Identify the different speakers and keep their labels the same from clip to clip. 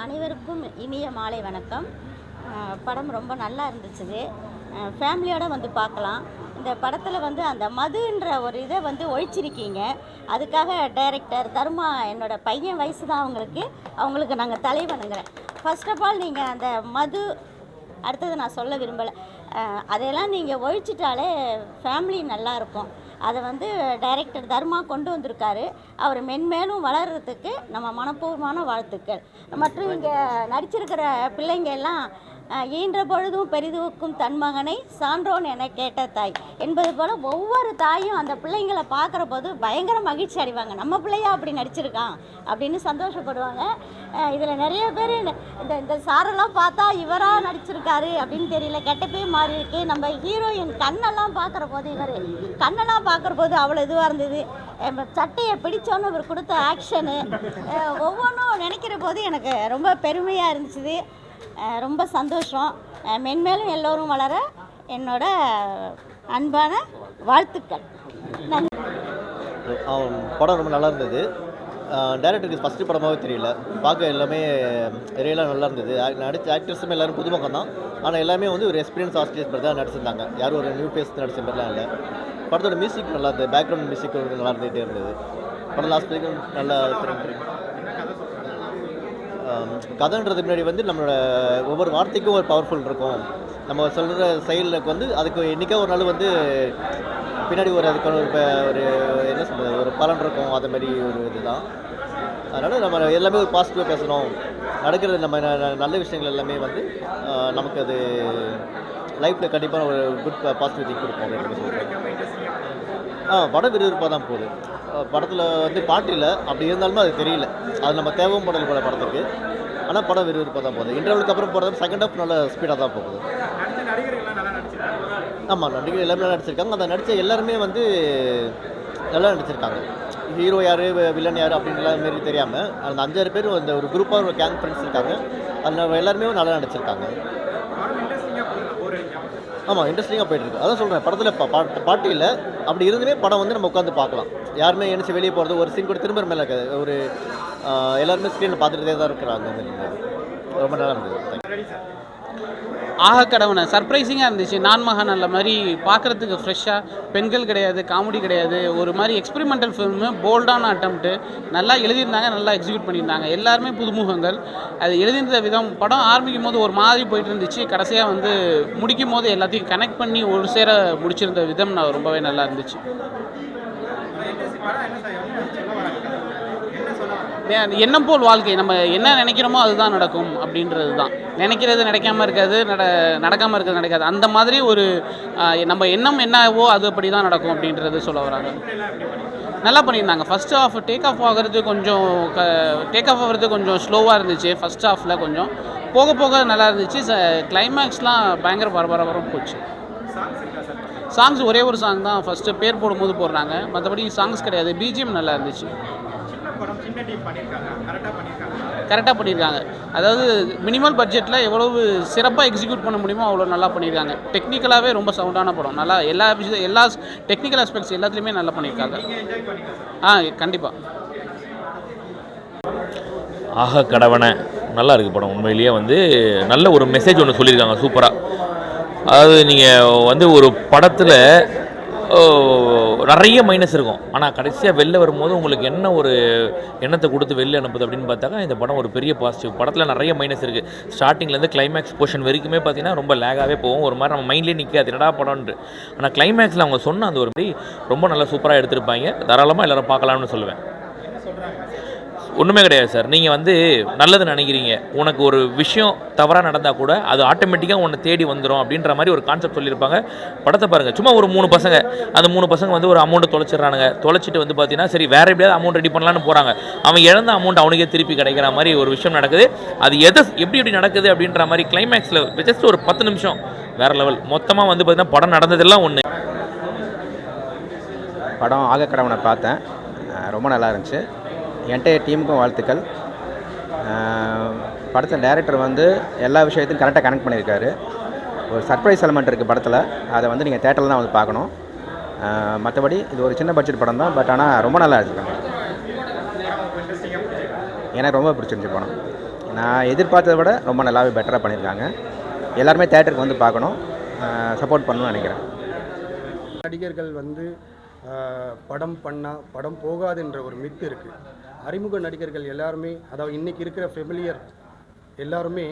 Speaker 1: அனைவருக்கும் இனிய மாலை வணக்கம். படம் ரொம்ப நல்லா இருந்துச்சு. ஃபேமிலியோடு வந்து பார்க்கலாம். இந்த படத்தில் வந்து அந்த மதுன்ற ஒரு இதை வந்து ஒழிச்சிருக்கீங்க. அதுக்காக டைரக்டர் தர்மா, என்னோட பையன் வயசு தான் அவங்களுக்கு நாங்கள் தலை வணங்குறேன். ஃபர்ஸ்ட் ஆஃப் ஆல் நீங்கள் அந்த மது, அடுத்தது நான் சொல்ல விரும்பலை, அதையெல்லாம் நீங்கள் ஒழிச்சிட்டாலே ஃபேமிலி நல்லாயிருக்கும். அதை வந்து டைரக்டர் தர்மா கொண்டு வந்திருக்காரு. அவர் மென்மேலும் வளர்கிறதுக்கு நம்ம மனப்பூர்வமான வாழ்த்துக்கள். மற்றும் இங்கே நடிச்சிருக்கிற பிள்ளைங்க எல்லாம் ஈன்ற பொழுதும் பெரிதுக்கும் தன் மகனை சான்றோன் என கேட்ட தாய் என்பது போல் ஒவ்வொரு தாயும் அந்த பிள்ளைங்களை பார்க்குற போது பயங்கர மகிழ்ச்சி அடைவாங்க. நம்ம பிள்ளையா அப்படி நடிச்சிருக்கான் அப்படின்னு சந்தோஷப்படுவாங்க. இதில் நிறைய பேர் இந்த சாரெல்லாம் பார்த்தா இவராக நடிச்சிருக்காரு அப்படின்னு தெரியல, கெட்டப்பே மாறி இருக்கு. நம்ம ஹீரோயின் கண்ணெல்லாம் பார்க்குற போது அவ்வளோ இதுவாக இருந்தது. சட்டையை பிடிச்சோன்னு இவர் கொடுத்த ஆக்ஷனு ஒவ்வொன்றும் நினைக்கிற போது எனக்கு ரொம்ப பெருமையாக இருந்துச்சு. ரொம்ப சந்தோஷம். மென்மேலும் எல்லோரும் வளர என்னோட அன்பான வாழ்த்துக்கள். நன்றி.
Speaker 2: படம் ரொம்ப நல்லா இருந்தது. டைரக்டருக்கு ஃபஸ்ட்டு படமாகவே தெரியல, பார்க்க எல்லாமே ரியலாக நல்லா இருந்தது. நடித்த ஆக்டர்ஸுமே எல்லோரும் புதுமுகம் தான், ஆனால் எல்லாமே வந்து ஒரு எக்ஸ்பீரியன்ஸ் ஆர்டிஸ்ட் மாதிரி தான் நடிச்சிருந்தாங்க. யாரும் ஒரு நியூ ஃபேஸ் நடிச்ச மாதிரிலாம் இல்லை. படத்தோட மியூசிக் நல்லா இருந்தது, பேக்ரவுண்ட் மியூசிக் நல்லா இருந்துகிட்டே இருந்தது. படம் லாஸ்ட் வரைக்கும் நல்லா கதைன்றது முன்னாடி வந்து நம்மளோட ஒவ்வொரு வார்த்தைக்கும் ஒரு பவர்ஃபுல் இருக்கும். நம்ம சொல்கிற செயலுக்கு வந்து அதுக்கு என்றைக்கா ஒரு நாள் வந்து பின்னாடி அதுக்கான ஒரு என்ன சொல்கிறது, ஒரு பலன் இருக்கும். அது மாதிரி ஒரு இதுதான். அதனால் நம்ம எல்லாமே ஒரு பாசிட்டிவாக பேசணும். நடக்கிறது நம்ம நல்ல விஷயங்கள் எல்லாமே வந்து நமக்கு அது லைஃப்பில் கண்டிப்பாக ஒரு குட் பாசிட்டிவிட்டி கொடுக்கும் அப்படின்னு சொல்கிறேன். படம் விறுவிறுப்பாக தான் போகுது. படத்தில் வந்து பாட்டு இல்லை, அப்படி இருந்தாலுமே அது தெரியல. அது நம்ம தேவையும் படல் போல படத்துக்கு. ஆனால் படம் விறுவிறுப்பாக தான் போகுது. இன்டர்வலுக்கு அப்புறம் போகிறது செகண்ட் ஹாஃப் நல்ல ஸ்பீடாக தான் போகுது. ஆமாம், நடிகர்கள் எல்லாமே நல்லா நடிச்சிருக்காங்க. அந்த நடித்த எல்லாருமே வந்து நல்லா நடிச்சிருக்காங்க. ஹீரோ யார், வில்லன் யார் அப்படின்லாம் மாரி தெரியாமல் அந்த 5-6 பேர் அந்த ஒரு குரூப்பாக ஒரு கேங் ஃப்ரெண்ட்ஸ் இருக்காங்க. அதில் எல்லாருமே நல்லா நடிச்சிருக்காங்க. ஆமாம், இன்ட்ரெஸ்டிங்காக போய்ட்டுருக்கு. அதான் சொல்கிறேன், படத்தில் பாட்டு இல்லை, அப்படி இருந்துமே படம் வந்து நம்ம உட்காந்து பார்க்கலாம். யாருமே எழுந்து வெளியே போகிறது ஒரு சீன் கூட திரும்ப மேலே இருக்காது. ஒரு எல்லாருமே ஸ்க்ரீனில் பார்த்துட்டே தான் இருக்கிறாங்க. ரொம்ப நல்லா இருந்தது.
Speaker 3: ஆகக்கடவுனை சர்ப்ரைசிங்காக இருந்துச்சு. நான்மகன் நல்ல மாதிரி பார்க்குறதுக்கு ஃப்ரெஷ்ஷாக, பெண்கள் கிடையாது, காமெடி கிடையாது, ஒரு மாதிரி எக்ஸ்பெரிமெண்டல் ஃபில்மு, போல்டான அட்டம்ப்ட்டு, நல்லா எழுதியிருந்தாங்க, நல்லா எக்ஸிக்யூட் பண்ணியிருந்தாங்க. எல்லாருமே புதுமுகங்கள். அது எழுதியிருந்த விதம், படம் ஆரம்பிக்கும் போது ஒரு மாதிரி போயிட்டு இருந்துச்சு, கடைசியாக வந்து முடிக்கும் போது எல்லாத்தையும் கனெக்ட் பண்ணி ஒரு சேர முடிச்சிருந்த விதம் ரொம்பவே நல்லா இருந்துச்சு. எண்ணம் போல் வாழ்க்கை, நம்ம என்ன நினைக்கிறோமோ அதுதான் நடக்கும் அப்படின்றது தான். நினைக்கிறது நடக்காமல் இருக்காது, நடக்காமல் இருக்கிறது நடக்காது. அந்த மாதிரி ஒரு நம்ம எண்ணம் என்னவோ அது அப்படி தான் நடக்கும் அப்படின்றது சொல்ல வராங்க. நல்லா பண்ணியிருந்தாங்க. ஃபஸ்ட் ஹாஃப் டேக் ஆஃப் ஆகிறது கொஞ்சம் ஸ்லோவாக இருந்துச்சு. ஃபஸ்ட் ஹாஃபில் கொஞ்சம் போக போக நல்லா இருந்துச்சு. கிளைமேக்ஸ்லாம் பயங்கர பரபரப்பாக போச்சு. சாங்ஸ் ஒரே ஒரு சாங் தான் ஃபஸ்ட்டு பேர் போடும்போது போடுறாங்க, மற்றபடி சாங்ஸ் கிடையாது. பிஜிஎம் நல்லா இருந்துச்சு, கரெக்டாக பண்ணியிருக்காங்க. அதாவது மினிமல் பட்ஜெட்டில் எவ்வளவு சிறப்பாக எக்ஸிக்யூட் பண்ண முடியுமோ அவ்வளோ நல்லா பண்ணியிருக்காங்க. டெக்னிக்கலாகவே ரொம்ப சவுண்டான படம். நல்லா எல்லா டெக்னிக்கல் ஆஸ்பெக்ட்ஸ் எல்லாத்துலேயுமே நல்லா பண்ணியிருக்காங்க. கண்டிப்பாக.
Speaker 4: ஆக கடவனை நல்லா இருக்குது படம். உண்மையிலேயே வந்து நல்ல ஒரு மெசேஜ் ஒன்று சொல்லியிருக்காங்க சூப்பராக. அதாவது நீங்கள் வந்து ஒரு படத்தில் நிறைய மைனஸ் இருக்கும், ஆனால் கடைசியாக வெளில வரும்போது உங்களுக்கு என்ன ஒரு எண்ணத்தை கொடுத்து வெளில அனுப்புது அப்படின்னு பார்த்தாக்கா இந்த படம் ஒரு பெரிய பாசிட்டிவ். படத்தில் நிறைய மைனஸ் இருக்குது. ஸ்டார்டிங்லேருந்து கிளைமேக்ஸ் போர்ஷன் வரைக்குமே பார்த்தீங்கன்னா ரொம்ப லேகாகவே போகும். ஒரு மாதிரி நம்ம மைண்ட்லேயே நிற்காது என்னடா படம்ன்ட்டு. ஆனால் கிளைமேக்ஸில் அவங்க சொன்ன அந்த ஒரு மாதிரி ரொம்ப நல்லா சூப்பராக எடுத்திருப்பாங்க. தாராளமாக எல்லோரும் பார்க்கலாம்னு சொல்லுவேன். ஒன்றுமே கிடையாது சார். நீங்கள் வந்து நல்லது நினைக்கிறீங்க, உனக்கு ஒரு விஷயம் தவறாக நடந்தால் கூட அது ஆட்டோமேட்டிக்காக உன்னை தேடி வந்துடும் அப்படின்ற மாதிரி ஒரு கான்செப்ட் சொல்லியிருப்பாங்க. படத்தை பாருங்கள், சும்மா ஒரு 3 பசங்க, அந்த 3 பசங்க வந்து ஒரு அமௌண்ட்டை தொலைச்சிட்டு வந்து பார்த்தீங்கன்னா சரி வேறு எப்படியாவது அமௌண்ட் ரெடி பண்ணலான்னு போகிறாங்க. அவன் இழந்த அமௌண்ட் அவனுக்கே திருப்பி கிடைக்கிற மாதிரி ஒரு விஷயம் நடக்குது. அது எப்படி நடக்குது அப்படின்ற மாதிரி கிளைமேக்ஸில் ஜஸ்ட் ஒரு 10 நிமிஷம் வேறு லெவல். மொத்தமாக வந்து பார்த்தீங்கன்னா படம் நடந்ததெல்லாம் ஒன்று.
Speaker 5: படம் ஆகக்கடவனை பார்த்தேன், ரொம்ப நல்லா இருந்துச்சு. என்டையர் டீமுக்கும் வாழ்த்துக்கள். படத்தில் டைரக்டர் வந்து எல்லா விஷயத்தையும் கரெக்டாக கனெக்ட் பண்ணியிருக்காரு. ஒரு சர்ப்ரைஸ் எலமெண்ட் இருக்குது படத்தில், அதை வந்து நீங்கள் தேட்டரில் தான் வந்து பார்க்கணும். மற்றபடி இது ஒரு சின்ன பட்ஜெட் படம் தான், பட் ஆனால் ரொம்ப நல்லா இருந்துச்சு. எனக்கு ரொம்ப பிடிச்சிருந்துச்சு படம். நான் எதிர்பார்த்ததை விட ரொம்ப நல்லாவே பெட்டராக பண்ணியிருக்காங்க. எல்லாருமே தேட்டருக்கு வந்து பார்க்கணும், சப்போர்ட் பண்ணணும்னு நினைக்கிறேன்.
Speaker 6: நடிகர்கள் வந்து படம் பண்ணால் படம் போகாதுன்ற ஒரு மித்து இருக்குது. அறிமுக நடிகர்கள் எல்லாருமே, அதாவது இன்றைக்கி இருக்கிற ஃபெமிலியர் எல்லாருமே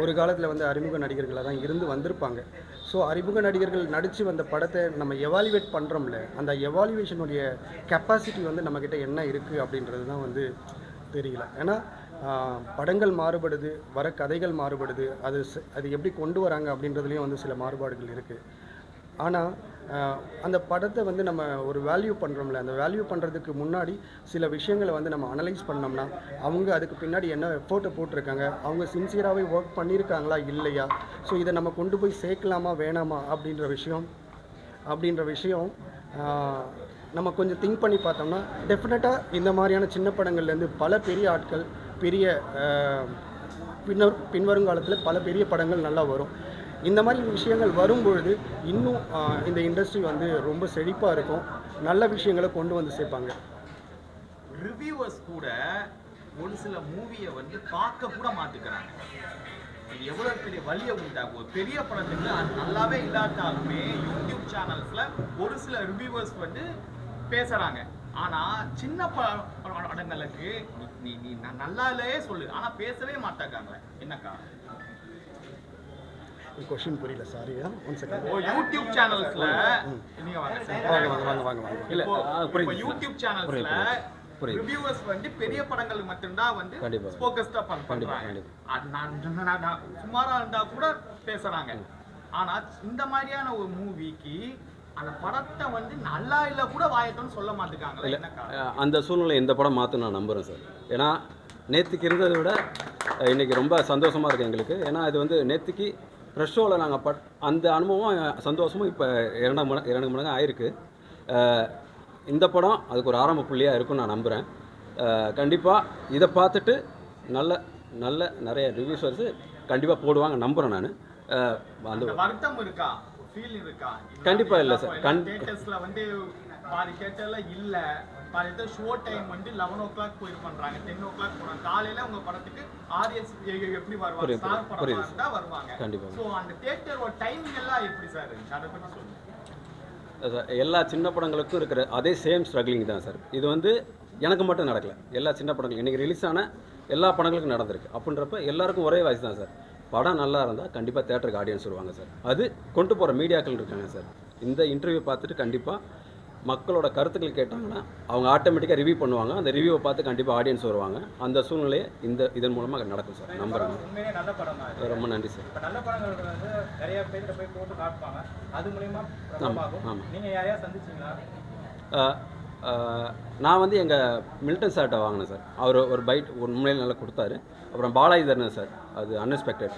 Speaker 6: ஒரு காலத்தில் வந்து அறிமுக நடிகர்களாக தான் இருந்து வந்திருப்பாங்க. ஸோ அறிமுக நடிகர்கள் நடித்து வந்த படத்தை நம்ம எவாலுவேட் பண்ணுறோம்ல, அந்த எவாலுவேஷனுடைய கெப்பாசிட்டி வந்து நம்மக்கிட்ட என்ன இருக்குது அப்படின்றது தான் வந்து தெரியல. ஏன்னா படங்கள் மாறுபடுது, வர கதைகள் மாறுபடுது, அது எப்படி கொண்டு வராங்க அப்படின்றதுலேயும் வந்து சில மாறுபாடுகள் இருக்குது. ஆனால் அந்த படத்தை வந்து நம்ம ஒரு வேல்யூ பண்ணுறோம்ல, அந்த வேல்யூ பண்ணுறதுக்கு முன்னாடி சில விஷயங்களை வந்து நம்ம அனலைஸ் பண்ணோம்னா அவங்க அதுக்கு பின்னாடி என்ன எஃபோர்ட்டை போட்டிருக்காங்க, அவங்க சின்சியராகவே ஒர்க் பண்ணியிருக்காங்களா இல்லையா, ஸோ இதை நம்ம கொண்டு போய் சேர்க்கலாமா வேணாமா அப்படின்ற விஷயம் நம்ம கொஞ்சம் திங்க் பண்ணி பார்த்தோம்னா டெஃபினட்டாக இந்த மாதிரியான சின்ன படங்கள்லேருந்து பல பெரிய ஆட்கள், பெரிய பின்வருங்காலத்தில் பல பெரிய படங்கள் நல்லா வரும். இந்த மாதிரி விஷயங்கள் வரும்பொழுது இன்னும் இந்த இண்டஸ்ட்ரி வந்து ரொம்ப செழிப்பாக இருக்கும், நல்ல விஷயங்களை கொண்டு வந்து சேர்ப்பாங்க.
Speaker 7: ரிவ்யூவர்ஸ் கூட ஒரு சில மூவியை வந்து பார்க்க கூட மாட்டுக்கிறாங்க. இது எவ்வளோ பெரிய வழியை உண்டாகும். ஒரு பெரிய படத்துக்கு அது நல்லாவே இல்லாட்டாலுமே யூடியூப் சேனல்ஸில் ஒரு சில ரிவ்யூவர்ஸ் வந்து பேசுகிறாங்க. ஆனால் சின்ன படங்களுக்கு நீ நல்லா இல்லையே சொல்லு, ஆனால் பேசவே மாட்டாங்க. என்னக்கா
Speaker 6: கொஸ்டின் புரியல, சாரி. One second.
Speaker 7: யூடியூப் சேனல்ஸ்ல நீங்க
Speaker 6: வாங்க
Speaker 7: இல்ல இப்போ யூடியூப் சேனல்ஸ்ல ரிவ்யூவர்ஸ் வந்து பெரிய படங்களுக்கு மட்டும்தான் வந்து ஃபோக்கஸ்டா பண்றாங்க. நான் சுமாரா இருந்தா கூட பேசுறாங்க. ஆனா இந்த மாதிரியான ஒரு மூவிக்கு அந்த படத்தை வந்து நல்லா இல்லை கூட வாயத்தோன்னு சொல்ல மாட்டேங்காங்க.
Speaker 8: அந்த சூழ்நிலை இந்த படம் மாற்ற நான் நம்புகிறேன் சார். ஏன்னா நேற்றுக்கு இருந்ததை விட இன்றைக்கி ரொம்ப சந்தோஷமாக இருக்குது எங்களுக்கு. ஏன்னா இது வந்து நேற்றுக்கு ஃப்ரெஷ் ஷோவில் நாங்கள் அந்த அனுபவம் சந்தோஷமும் இப்போ இரண்டு மடங்கு ஆயிருக்கு. இந்த படம் அதுக்கு ஒரு ஆரம்ப புள்ளியாக இருக்கும்னு நான் நம்புகிறேன். கண்டிப்பாக இதை பார்த்துட்டு நல்ல நிறைய ரிவ்யூஸர்ஸு கண்டிப்பாக போடுவாங்க நம்புகிறேன் நான்.
Speaker 7: அந்த வருத்தம் இருக்கா, ஃபீல் இருக்கா?
Speaker 8: கண்டிப்பாக இல்லை சார்.
Speaker 7: தியேட்டர்ஸில் வந்து பாதி தியேட்டரில் இல்லை, பாதி ஷோ டைம் வந்து 11 o'clock போய் பண்ணுறாங்க, 10 o'clock போகிறாங்க. காலையில் உங்கள் படத்துக்கு ஆடியன்ஸ் எப்படி வருவாங்க, ஸ்டார் படம் தான் வருவாங்க.
Speaker 8: கண்டிப்பாக.
Speaker 7: ஸோ அந்த தியேட்டரோட டைமிங் எல்லாம் எப்படி சார் இருந்துச்சு, அதை பற்றி சொல்லுங்கள்.
Speaker 8: எல்லா சின்ன படங்களுக்கும் இருக்கிற அதே சேம் ஸ்ட்ரகிளிங் தான் சார். இது வந்து எனக்கு மட்டும் நடக்கலை, எல்லா சின்ன படங்கள் இன்றைக்கி ரிலீஸ் ஆன எல்லா படங்களுக்கும் நடந்திருக்கு. அப்படின்றப்ப எல்லாருக்கும் ஒரே வாய்ஸ் தான் சார். படம் நல்லா இருந்தால் கண்டிப்பாக தேட்டருக்கு ஆடியன்ஸ் வருவாங்க சார். அது கொண்டு போகிற மீடியாக்கள் இருக்காங்க சார். இந்த இன்டர்வியூ பார்த்துட்டு கண்டிப்பாக மக்களோட கருத்துக்கள் கேட்டாங்கன்னா அவங்க ஆட்டோமேட்டிக்காக ரிவ்யூ பண்ணுவாங்க. அந்த ரிவ்யூவை பார்த்து கண்டிப்பாக ஆடியன்ஸ் வருவாங்க. அந்த சூழ்நிலையை இதன் மூலமாக நடக்கும் சார். நம்புறேன்.
Speaker 7: உண்மையிலே நல்ல படம் தான்.
Speaker 8: ரொம்ப நன்றி சார்.
Speaker 7: இப்போ நல்ல படங்கள் வந்து நிறைய பேர்கிட்ட போய் போட்டு காட்டுவாங்க, அது மூலமா பிரபலமாகும். நீங்கள் யாரையா சந்திச்சிங்களா?
Speaker 8: நான் வந்து எங்கள் மில்டன் சார்ட்டை வாங்கினேன் சார். அவர் ஒரு பைட் உண்மையிலே நல்லா கொடுத்தாரு. அப்புறம் பாலாஜி தரணும் சார், அது அன்எக்ஸ்பெக்டட்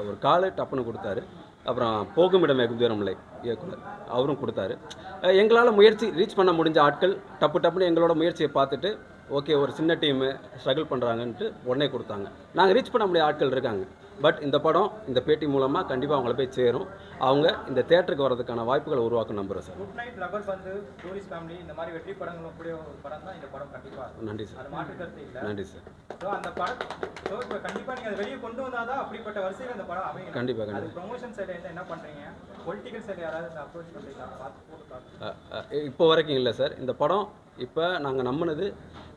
Speaker 8: ஒரு காலு டப்புன்னு கொடுத்தாரு. அப்புறம் போகுமிடம் வெகுதூரமில்லை இயக்குனர் அவரும் கொடுத்தாரு. எங்களால் முயற்சி ரீச் பண்ண முடிஞ்ச ஆட்கள் டப்புன்னு எங்களோட முயற்சியை பார்த்துட்டு ஓகே ஒரு சின்ன டீமு ஸ்ட்ரகிள் பண்ணுறாங்கன்ட்டு உடனே கொடுத்தாங்க. நாங்கள் ரீச் பண்ண முடியாத ஆட்கள் இருக்காங்க. பட் இந்த படம் இந்த பேட்டி மூலமாக கண்டிப்பாக அவங்கள போய் சேரும். அவங்க இந்த தேட்டருக்கு வர்றதுக்கான வாய்ப்புகளை உருவாக்க நம்புகிறேன் சார்.
Speaker 7: குட் நைட் ரப்பர் பந்து, டூரிஸ்ட் ஃபேமிலி, இந்த மாதிரி வெற்றி படங்களும் கூடிய ஒரு படம் தான் இந்த படம். கண்டிப்பாக
Speaker 8: நன்றி சார்.
Speaker 7: அது மாற்று கருத்து இல்லை.
Speaker 8: நன்றி சார்.
Speaker 7: ஸோ அந்த படம் இப்போ கண்டிப்பாக நீங்கள் அதை வெளியே கொண்டு வந்தால் தான் அப்படிப்பட்ட வரிசையில் அந்த படம் அமையும்.
Speaker 8: கண்டிப்பாக.
Speaker 7: அது ப்ரொமோஷன் சைடில் என்ன பண்ணுறீங்க, பொலிட்டிக்கல் சைடில் யாராவது அப்ரோச் பண்ணுறீங்களா? பார்த்து
Speaker 8: இப்போ வரைக்கும் இல்லை சார். இந்த படம் இப்போ நாங்கள் நம்பினது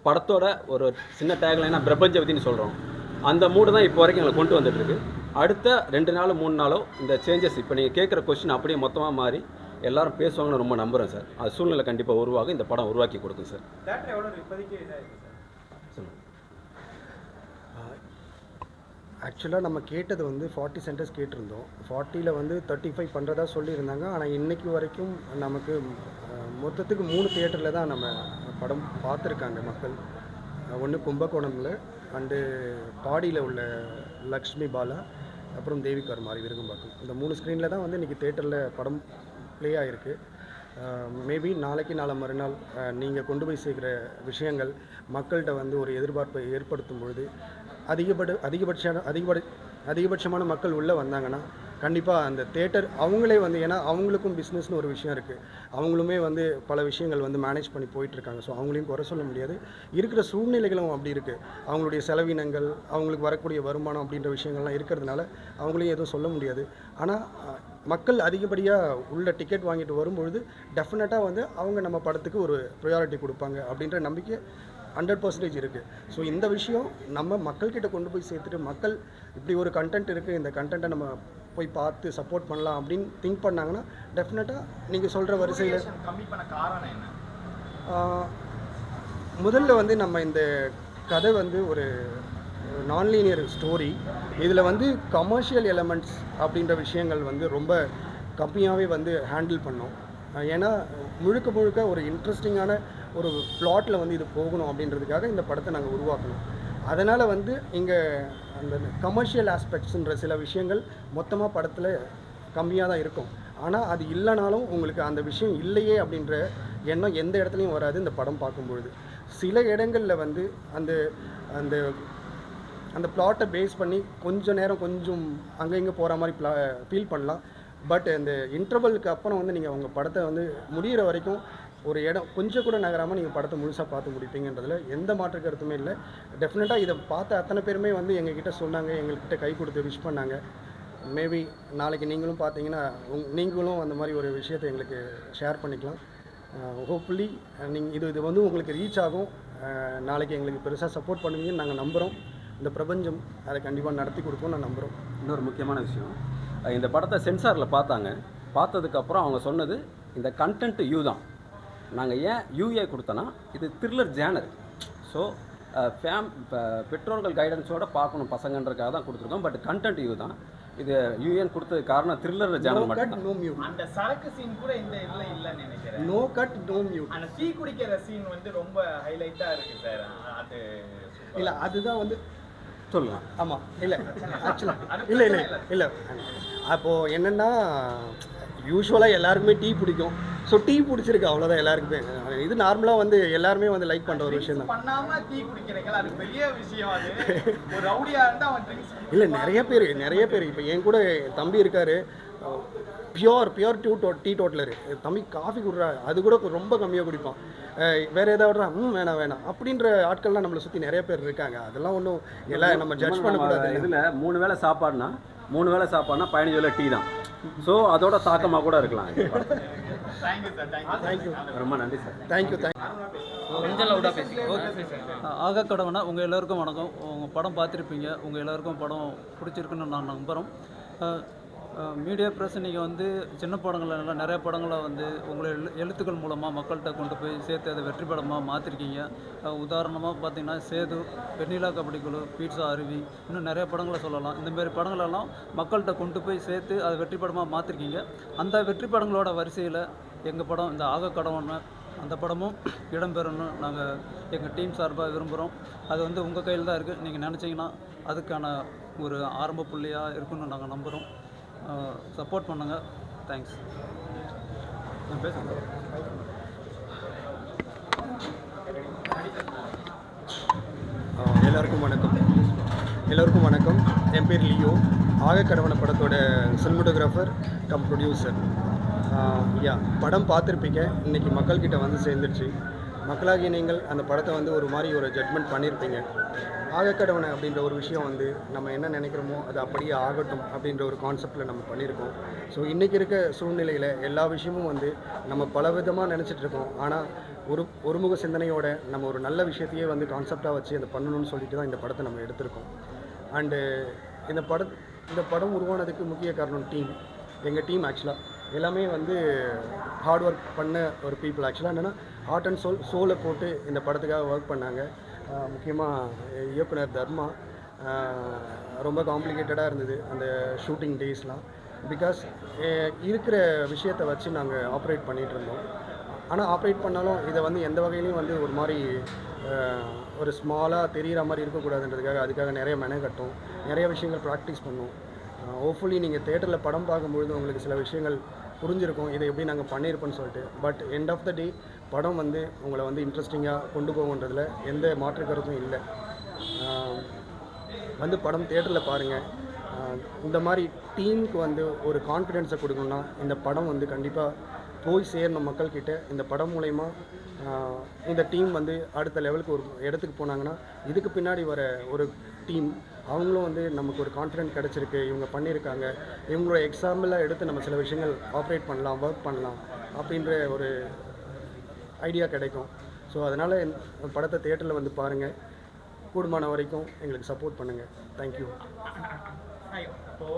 Speaker 8: படத்தோட ஒரு சின்ன டேக்லைனா பிரபஞ்சவதின்னு சொல்கிறோம். அந்த மூடு தான் இப்போ வரைக்கும் எங்களை கொண்டு வந்துட்டுருக்கு. அடுத்த 2 நாளோ 3 நாளோ இந்த சேஞ்சஸ் இப்போ நீங்கள் கேட்குற கொஸ்டின் அப்படியே மொத்தமாக மாறி எல்லாரும் பேசுவாங்கன்னு ரொம்ப நம்புகிறேன் சார். அது சூழ்நிலை கண்டிப்பாக உருவாகும். இந்த படம் உருவாக்கி கொடுக்கும் சார்.
Speaker 7: தேட்டர் எவ்வளோ இப்போதைக்கு இதாக
Speaker 8: சொல்லுங்கள்.
Speaker 6: ஆக்சுவலாக நம்ம கேட்டது வந்து 40 சென்டர்ஸ் கேட்டிருந்தோம். 40ல் வந்து 35 பண்ணுறதா சொல்லியிருந்தாங்க. ஆனால் இன்றைக்கி வரைக்கும் நமக்கு மொத்தத்துக்கு 3 தியேட்டரில் தான் நம்ம படம் பார்த்துருக்காங்க மக்கள். ஒன்று கும்பகோணமில் அண்டு பாடியில் உள்ள லக்ஷ்மி பாலா, அப்புறம் தேவிகார் மாதிரி விருகம்பாக்கம். இந்த 3 ஸ்க்ரீனில் தான் வந்து இன்றைக்கி தேட்டரில் படம் ப்ளே ஆகிருக்கு. மேபி நாளைக்கு நாளை மறுநாள் நீங்கள் கொண்டு போய் சேர்க்குற விஷயங்கள் மக்கள்கிட்ட வந்து ஒரு எதிர்பார்ப்பை ஏற்படுத்தும் பொழுது அதிகபட்சமான மக்கள் உள்ளே வந்தாங்கன்னா கண்டிப்பாக அந்த தேட்டர் அவங்களே வந்து, ஏன்னா அவங்களுக்கும் பிஸ்னஸ்னு ஒரு விஷயம் இருக்குது, அவங்களுமே வந்து பல விஷயங்கள் வந்து மேனேஜ் பண்ணி போயிட்டுருக்காங்க. ஸோ அவங்களையும் குறை சொல்ல முடியாது. இருக்கிற சூழ்நிலைகளும் அப்படி இருக்குது. அவங்களுடைய செலவினங்கள், அவங்களுக்கு வரக்கூடிய வருமானம் அப்படின்ற விஷயங்கள்லாம் இருக்கிறதுனால அவங்களையும் எதுவும் சொல்ல முடியாது. ஆனால் மக்கள் அதிகப்படியாக உள்ள டிக்கெட் வாங்கிட்டு வரும்பொழுது டெஃபினட்டாக வந்து அவங்க நம்ம படத்துக்கு ஒரு ப்ரையாரிட்டி கொடுப்பாங்க அப்படின்ற நம்பிக்கை 100% இருக்குது. ஸோ இந்த விஷயம் நம்ம மக்கள்கிட்ட கொண்டு போய் சேர்த்துட்டு, மக்கள் இப்படி ஒரு கண்டென்ட் இருக்குது, இந்த கண்டென்ட்டை நம்ம போய் பார்த்து சப்போர்ட் பண்ணலாம் அப்படின்னு திங்க் பண்ணாங்கன்னா டெஃபினட்டாக நீங்கள் சொல்கிற வரிசையில்
Speaker 7: கம்மி பண்ண காரணம் என்ன?
Speaker 6: முதல்ல வந்து நம்ம இந்த கதை வந்து ஒரு நான்லீனியர் ஸ்டோரி. இதில் வந்து கமர்ஷியல் எலமெண்ட்ஸ் அப்படின்ற விஷயங்கள் வந்து ரொம்ப கம்மியாகவே வந்து ஹேண்டில் பண்ணோம். ஏன்னா முழுக்க முழுக்க ஒரு இன்ட்ரெஸ்டிங்கான ஒரு பிளாட்டில் வந்து இது போகணும் அப்படின்றதுக்காக இந்த படத்தை நாங்கள் உருவாக்கணும். அதனால் வந்து இங்கே அந்த கமர்ஷியல் ஆஸ்பெக்ட்ஸுன்ற சில விஷயங்கள் மொத்தமாக படத்தில் கம்மியாக தான் இருக்கும். ஆனால் அது இல்லைனாலும் உங்களுக்கு அந்த விஷயம் இல்லையே அப்படின்ற எண்ணம் எந்த இடத்துலையும் வராது இந்த படம் பார்க்கும்பொழுது. சில இடங்களில் வந்து அந்த அந்த அந்த பிளாட்டை பேஸ் பண்ணி கொஞ்சம் நேரம் கொஞ்சம் அங்கே இங்கே போகிற மாதிரி ஃபீல் பண்ணலாம். பட் இந்த இன்டர்வலுக்கு அப்புறம் வந்து நீங்கள் உங்கள் படத்தை வந்து முடிகிற வரைக்கும் ஒரு இடம் கொஞ்சம் கூட நகராமல் நீங்கள் படத்தை முழுசாக பார்த்து முடிப்பீங்கன்றதுல எந்த மாற்று கருத்துமே இல்லை. டெஃபினட்டாக இதை பார்த்த அத்தனை பேருமே வந்து எங்ககிட்ட சொன்னாங்க, எங்கள்கிட்ட கை கொடுத்து விஷ் பண்ணாங்க. மேபி நாளைக்கு நீங்களும் பார்த்தீங்கன்னா நீங்களும் அந்த மாதிரி ஒரு விஷயத்தை எங்களுக்கு ஷேர் பண்ணிக்கலாம். ஹோப்ஃபுல்லி இது வந்து உங்களுக்கு ரீச் ஆகும். நாளைக்கு எங்களுக்கு பெருசாக சப்போர்ட் பண்ணுவீங்கன்னு நாங்கள் நம்புகிறோம். இந்த பிரபஞ்சம் அதை கண்டிப்பாக நடத்தி கொடுப்போம் நான் நம்புகிறோம்.
Speaker 8: இன்னொரு முக்கியமான விஷயம், இந்த படத்தை சென்சாரில் பார்த்தாங்க. பார்த்ததுக்கப்புறம் அவங்க சொன்னது, இந்த கண்டென்ட் யூ தான். நாங்கள் ஏன் யூஏ கொடுத்தோன்னா, இது த்ரில்லர் ஜேனர். ஸோ பெற்றோர்கள் கைடன்ஸோடு பார்க்கணும் பசங்கன்றதுக்காக தான் கொடுத்துருக்கோம். பட் கண்டென்ட் யூ தான். இது யூஏன்னு கொடுத்தது காரணம் த்ரில்லர் ஜேனர் மட்டும்.
Speaker 7: அந்த சரக்கு சீன் கூட இந்த இதுல இல்லன்னு நினைக்கிறேன்.
Speaker 6: No cut no mute.
Speaker 7: அந்த டீ குடிக்கிற சீன் வந்து ரொம்ப ஹைலைட்டா இருக்கு சார். அது
Speaker 6: இல்லை, அதுதான் வந்து
Speaker 8: சொல்லலாம்.
Speaker 6: ஆமாம், இல்லை ஆக்சுவலாக இல்லை அப்போது என்னென்னா, யூஸ்வலாக எல்லாருக்குமே டீ பிடிக்கும். ஸோ டீ பிடிச்சிருக்கு, அவ்வளோதான் எல்லாருக்குமே. இது நார்மலாக வந்து எல்லாருமே வந்து லைக் பண்ணுற ஒரு விஷயம் தான்.
Speaker 7: பண்ணாம டீ குடிக்கிறீங்களா, அது பெரிய விஷயம். அது ஒரு ரவுடியா இருந்தா அவன் ட்ரிங்க்ஸ்
Speaker 6: இல்லை, நிறைய பேர் இப்போ என் கூட என் தம்பி இருக்காரு, பியோர் டீ டோட்டலரு. தம்பி காஃபி குடுறா, அது கூட ரொம்ப கம்மியாக குடிப்பான். வேறு ஏதாவது வேணாம் அப்படின்ற ஆட்கள்லாம் நம்மளை சுற்றி நிறைய பேர் இருக்காங்க. அதெல்லாம் ஒன்றும் எல்லாம் நம்ம ஜட்ஜ் பண்ணக்கூடாது.
Speaker 8: இதில் 3 வேளை சாப்பாடுனா 15 வேளை டீ தான். ஸோ அதோட தாக்கமாக கூட இருக்கலாம்.
Speaker 6: தேங்க்யூ,
Speaker 8: ரொம்ப நன்றி சார்.
Speaker 6: தேங்க்யூ.
Speaker 9: ஆக கடவுனா உங்கள் எல்லோருக்கும் வணக்கம். உங்கள் படம் பார்த்துருப்பீங்க, உங்கள் எல்லோருக்கும் படம் பிடிச்சிருக்குன்னு நான் நம்புகிறோம். மீடியா ப்ரெஸ் நீங்கள் வந்து சின்ன படங்கள் நிறைய படங்களை வந்து உங்களை எழுத்துக்கள் மூலமாக மக்கள்கிட்ட கொண்டு போய் சேர்த்து அதை வெற்றி படமாக மாற்றிருக்கீங்க. உதாரணமாக பார்த்திங்கன்னா சேது, வெண்ணிலா கபடி குழு, பீட்சா அருவி, இன்னும் நிறைய படங்களை சொல்லலாம். இந்தமாரி படங்களெல்லாம் மக்கள்கிட்ட கொண்டு போய் சேர்த்து அதை வெற்றி படமாக மாற்றிருக்கீங்க. அந்த வெற்றி படங்களோட வரிசையில் எங்கள் படம் இந்த ஆக கடவுன்னு அந்த படமும் இடம்பெறணும்னு நாங்கள் எங்கள் டீம் சார்பாக விரும்புகிறோம். அது வந்து உங்கள் கையில் தான் இருக்குது. நீங்கள் நினச்சிங்கன்னா அதுக்கான ஒரு ஆரம்ப புள்ளியாக இருக்குன்னு நாங்கள் நம்புகிறோம். சப்போர்ட் பண்ணுங்கள். தேங்க்ஸ். நான் பேசுகிறேன்.
Speaker 6: எல்லோருக்கும் வணக்கம். என் பேர் லியோ. ஆக கடவுன படத்தோட சினிமோட்டோகிராஃபர் கம் ப்ரொடியூசர். படம் பார்த்துருப்பீங்க, இன்றைக்கி மக்கள்கிட்ட வந்து சேர்ந்துருச்சு. மக்களாகிய நீங்கள் அந்த படத்தை வந்து ஒரு மாதிரி ஒரு ஜட்மெண்ட் பண்ணியிருப்பீங்க. ஆகக்கடவனை அப்படின்ற ஒரு விஷயம் வந்து நம்ம என்ன நினைக்கிறோமோ அது அப்படியே ஆகட்டும் அப்படின்ற ஒரு கான்செப்டில் நம்ம பண்ணியிருக்கோம். ஸோ இன்றைக்கி இருக்க சூழ்நிலையில் எல்லா விஷயமும் வந்து நம்ம பல விதமாக நினச்சிட்ருக்கோம். ஆனால் ஒருமுக சிந்தனையோட நம்ம ஒரு நல்ல விஷயத்தையே வந்து கான்செப்டாக வச்சு அதை பண்ணணும்னு சொல்லிட்டு தான் இந்த படத்தை நம்ம எடுத்திருக்கோம். அண்டு இந்த படம் உருவானதுக்கு முக்கிய காரணம் டீம். எங்கள் டீம் ஆக்சுவலாக எல்லாமே வந்து ஹார்ட் ஒர்க் பண்ண ஒரு பீப்புள். ஆக்சுவலாக என்னென்னா ஹார்ட் அண்ட் சோலை போட்டு இந்த படத்துக்காக ஒர்க் பண்ணாங்க. முக்கியமாக இயக்குனர் தர்மா. ரொம்ப காம்ப்ளிகேட்டடாக இருந்தது அந்த ஷூட்டிங் டேஸ்லாம். பிகாஸ் இருக்கிற விஷயத்தை வச்சு நாங்கள் ஆப்ரேட் பண்ணிகிட்டு இருந்தோம். ஆனால் ஆப்ரேட் பண்ணாலும் இதை வந்து எந்த வகையிலையும் வந்து ஒரு மாதிரி ஒரு ஸ்மாலாக தெரிகிற மாதிரி இருக்கக்கூடாதுன்றதுக்காக அதுக்காக நிறைய மெனக்கட்டும், நிறைய விஷயங்கள் ப்ராக்டிஸ் பண்ணோம். ஹோப்ஃபுல்லி நீங்கள் தேட்டரில் படம் பார்க்கும்பொழுது உங்களுக்கு சில விஷயங்கள் புரிஞ்சிருக்கும், இதை எப்படி நாங்கள் பண்ணியிருப்போன்னு சொல்லிட்டு. பட் எண்ட் ஆஃப் த டே படம் வந்து உங்களை வந்து இன்ட்ரெஸ்டிங்காக கொண்டு போகுன்றதில் எந்த மாற்று கருத்தும் இல்லை. வந்து படம் தேட்டரில் பாருங்கள். இந்த மாதிரி டீமுக்கு வந்து ஒரு கான்ஃபிடென்ஸை கொடுக்கணும்னா இந்த படம் வந்து கண்டிப்பாக போய் சேரணும் மக்கள்கிட்ட. இந்த படம் மூலயமா இந்த டீம் வந்து அடுத்த லெவலுக்கு ஒரு இடத்துக்கு போனாங்கன்னா இதுக்கு பின்னாடி வர ஒரு டீம் அவங்களும் வந்து நமக்கு ஒரு கான்ஃபிடென்ட் கிடச்சிருக்கு, இவங்க பண்ணியிருக்காங்க, இவங்களோட எக்ஸாம்பிளாக எடுத்து நம்ம சில விஷயங்கள் ஆப்ரேட் பண்ணலாம், ஒர்க் பண்ணலாம் அப்படின்ற ஒரு ஐடியா கிடைக்கும். ஸோ அதனால் படத்தை தியேட்டரில் வந்து பாருங்கள், கூடுமான வரைக்கும் எங்களுக்கு சப்போர்ட் பண்ணுங்கள். தேங்க்யூ.
Speaker 7: இப்போ